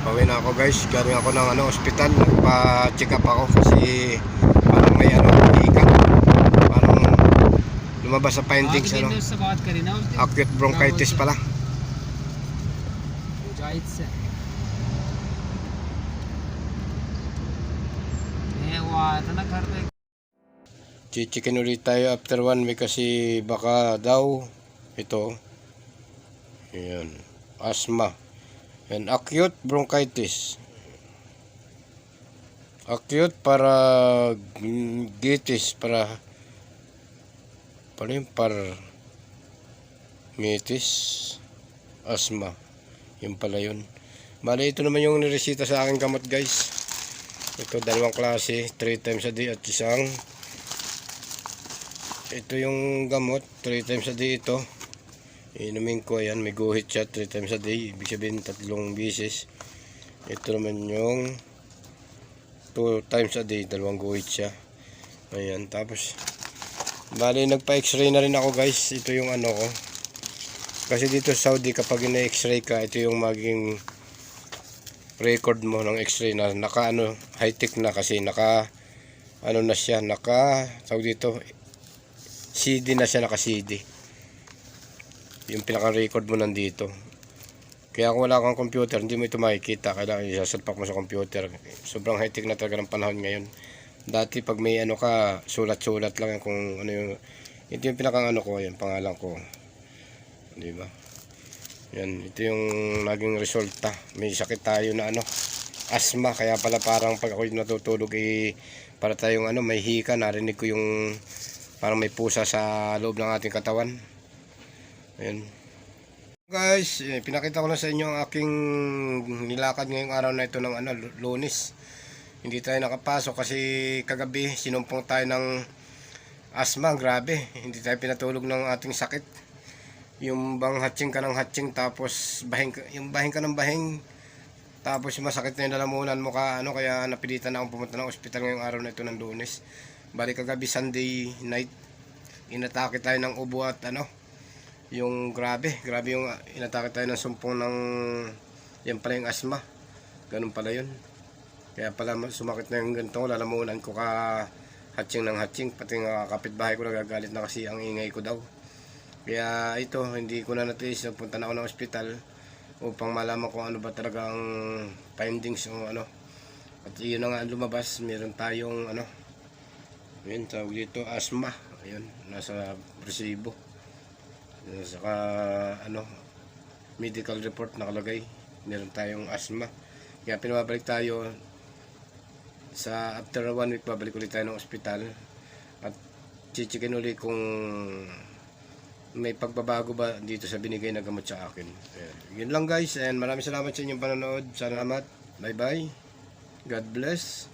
Pauwi na ako guys, galing ako ng ospital, nagpa-check up ako kasi parang may hika. Parang lumabas sa findings acute bronchitis pala. Chichikin ulit tayo after 1 week kasi baka daw ito yan, asthma and acute bronchitis. Acute para gitis para mitis, asthma. Yun pala yun. Bali ito naman yung niresita sa aking gamot guys. Ito dalawang klase, 3 times a day at isang. Ito yung gamot, 3 times a day ito. Inumin ko, ayan, may guhit siya 3 times a day. Ibig sabihin 3 beses. Ito naman yung 2 times a day, 2 guhit siya. Ayan, tapos bali nagpa-x-ray na rin ako guys. Ito yung ano ko. Kasi dito sa Saudi kapag ina-x-ray ka, ito yung maging record mo ng x-ray na naka high-tech na kasi naka na siya, tawag dito CD na siya, naka CD. Yung pinaka-record mo nandito. Kaya kung wala kang computer, hindi mo ito makikita. Kailangan isasalpak mo sa computer. Sobrang high-tech na talaga ng panahon ngayon. Dati pag may ka, sulat-sulat lang kung ano yung, ito yung pinaka ko, yung pangalan ko. Di ba? Yan, ito yung naging resulta. May sakit tayo na asthma. Kaya pala parang pag ako natutulog para tayong may hika. Narinig ko yung parang may pusa sa loob ng ating katawan. Ayan. Guys, pinakita ko na sa inyo ang aking nilakad ngayong araw na ito ng Lunes. Hindi tayo nakapasok kasi kagabi sinumpong tayo ng asthma. Grabe, hindi tayo pinatulog ng ating sakit. Yung bang hatching ka ng hatching tapos bahing ka ng bahing tapos masakit na yung lalamunan mo kaya napilitan na akong pumunta ng ospital ngayong araw na ito ng Lunes. Balik kagabi Sunday night inatake tayo ng ubo at yung grabe yung inatake tayo ng sumpong ng yan pala yung asthma. Ganun pala yun. Kaya pala sumakit na yung ganito lalamunan ko ka hatching ng hatching. Pati nga kapitbahay ko nagagalit na kasi ang ingay ko daw. Kaya ito, hindi ko na natiis. Punta na ako ng ospital upang malaman kung ano ba talaga ang findings o At yun na nga lumabas. Meron tayong yun, tawag dito, asthma. Ayun, nasa resibo. Saka medical report nakalagay. Meron tayong asthma. Kaya pinabalik tayo sa after 1 week, babalik ulit tayo ng ospital. At chichikin ulit kung may pagbabago ba dito sa binigay na gamot sa akin. Ayan. Yun lang guys, and maraming salamat sa inyong panonood. Salamat. Bye bye. God bless.